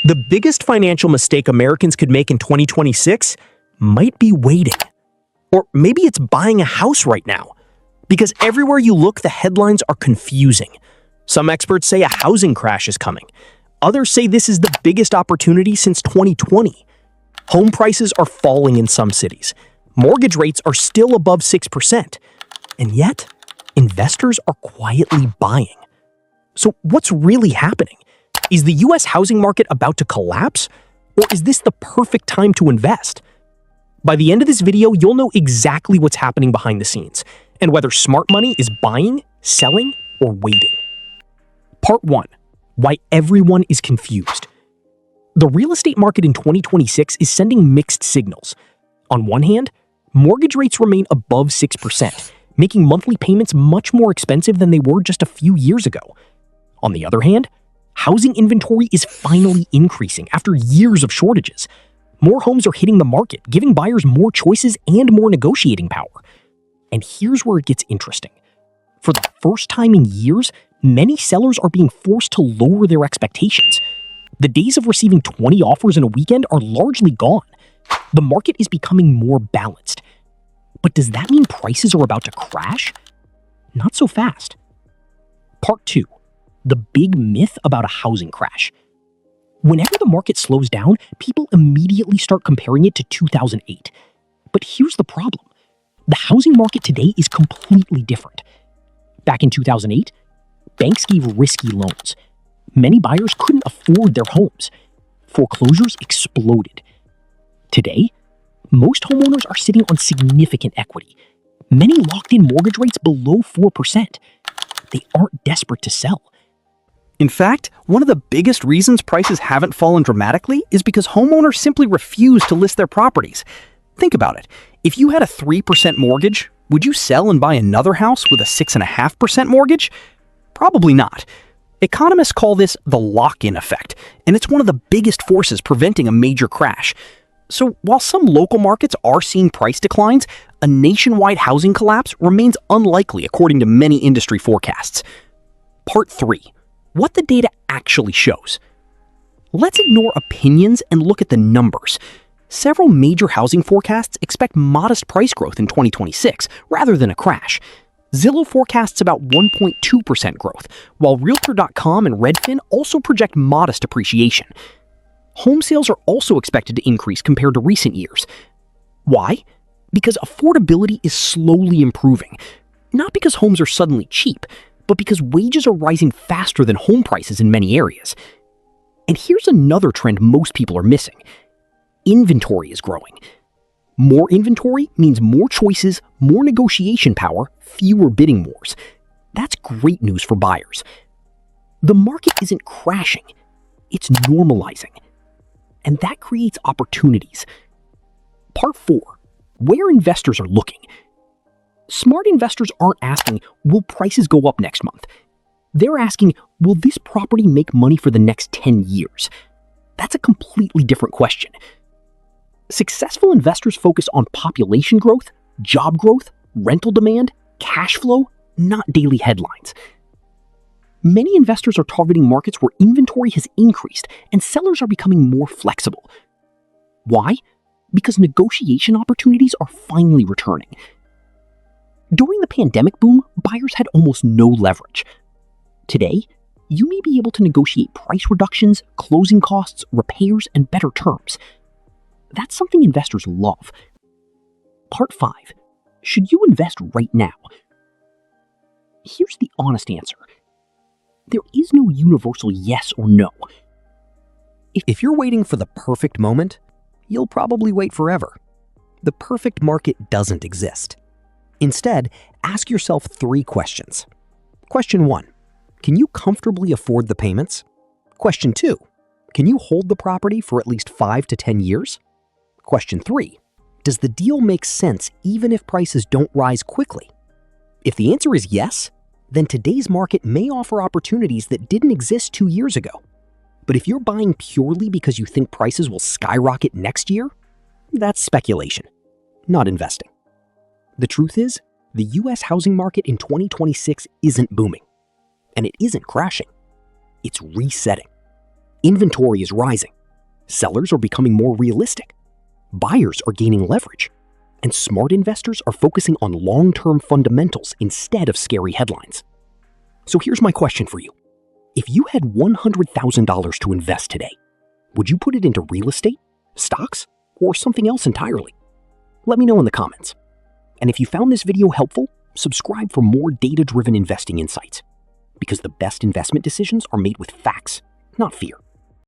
The biggest financial mistake Americans could make in 2026 might be waiting. Or maybe it's buying a house right now. Because everywhere you look, the headlines are confusing. Some experts say a housing crash is coming. Others say this is the biggest opportunity since 2020. Home prices are falling in some cities. Mortgage rates are still above 6%. And yet, investors are quietly buying. So what's really happening? Is the US housing market about to collapse? Or is this the perfect time to invest? By the end of this video, you'll know exactly what's happening behind the scenes and whether smart money is buying, selling, or waiting. Part 1. Why everyone is confused. The real estate market in 2026 is sending mixed signals. On one hand, mortgage rates remain above 6%, making monthly payments much more expensive than they were just a few years ago. On the other hand, housing inventory is finally increasing after years of shortages. More homes are hitting the market, giving buyers more choices and more negotiating power. And here's where it gets interesting. For the first time in years, many sellers are being forced to lower their expectations. The days of receiving 20 offers in a weekend are largely gone. The market is becoming more balanced. But does that mean prices are about to crash? Not so fast. Part 2. The big myth about a housing crash. Whenever the market slows down, people immediately start comparing it to 2008. But here's the problem. The housing market today is completely different. Back in 2008, banks gave risky loans. Many buyers couldn't afford their homes. Foreclosures exploded. Today, most homeowners are sitting on significant equity. Many locked in mortgage rates below 4%. They aren't desperate to sell. In fact, one of the biggest reasons prices haven't fallen dramatically is because homeowners simply refuse to list their properties. Think about it. If you had a 3% mortgage, would you sell and buy another house with a 6.5% mortgage? Probably not. Economists call this the lock-in effect, and it's one of the biggest forces preventing a major crash. So while some local markets are seeing price declines, a nationwide housing collapse remains unlikely according to many industry forecasts. Part 3. What the data actually shows. Let's ignore opinions and look at the numbers. Several major housing forecasts expect modest price growth in 2026 rather than a crash. Zillow forecasts about 1.2% growth, while Realtor.com and Redfin also project modest appreciation. Home sales are also expected to increase compared to recent years. Why? Because affordability is slowly improving. Not because homes are suddenly cheap, but because wages are rising faster than home prices in many areas. And here's another trend most people are missing. Inventory is growing. More inventory means more choices, more negotiation power, fewer bidding wars. That's great news for buyers. The market isn't crashing, it's normalizing. And that creates opportunities. Part 4. Where investors are looking. Smart investors aren't asking, will prices go up next month? They're asking, will this property make money for the next 10 years? That's a completely different question. Successful investors focus on population growth, job growth, rental demand, cash flow, not daily headlines. Many investors are targeting markets where inventory has increased and sellers are becoming more flexible. Why? Because negotiation opportunities are finally returning. During the pandemic boom, buyers had almost no leverage. Today, you may be able to negotiate price reductions, closing costs, repairs, and better terms. That's something investors love. Part 5. Should you invest right now? Here's the honest answer. There is no universal yes or no. If you're waiting for the perfect moment, you'll probably wait forever. The perfect market doesn't exist. Instead, ask yourself 3 questions. Question 1. Can you comfortably afford the payments? Question 2. Can you hold the property for at least 5 to 10 years? Question 3. Does the deal make sense even if prices don't rise quickly? If the answer is yes, then today's market may offer opportunities that didn't exist 2 years ago. But if you're buying purely because you think prices will skyrocket next year, that's speculation, not investing. The truth is, the US housing market in 2026 isn't booming. And it isn't crashing. It's resetting. Inventory is rising. Sellers are becoming more realistic. Buyers are gaining leverage. And smart investors are focusing on long-term fundamentals instead of scary headlines. So here's my question for you. If you had $100,000 to invest today, would you put it into real estate, stocks, or something else entirely? Let me know in the comments. And if you found this video helpful, subscribe for more data-driven investing insights. Because the best investment decisions are made with facts, not fear.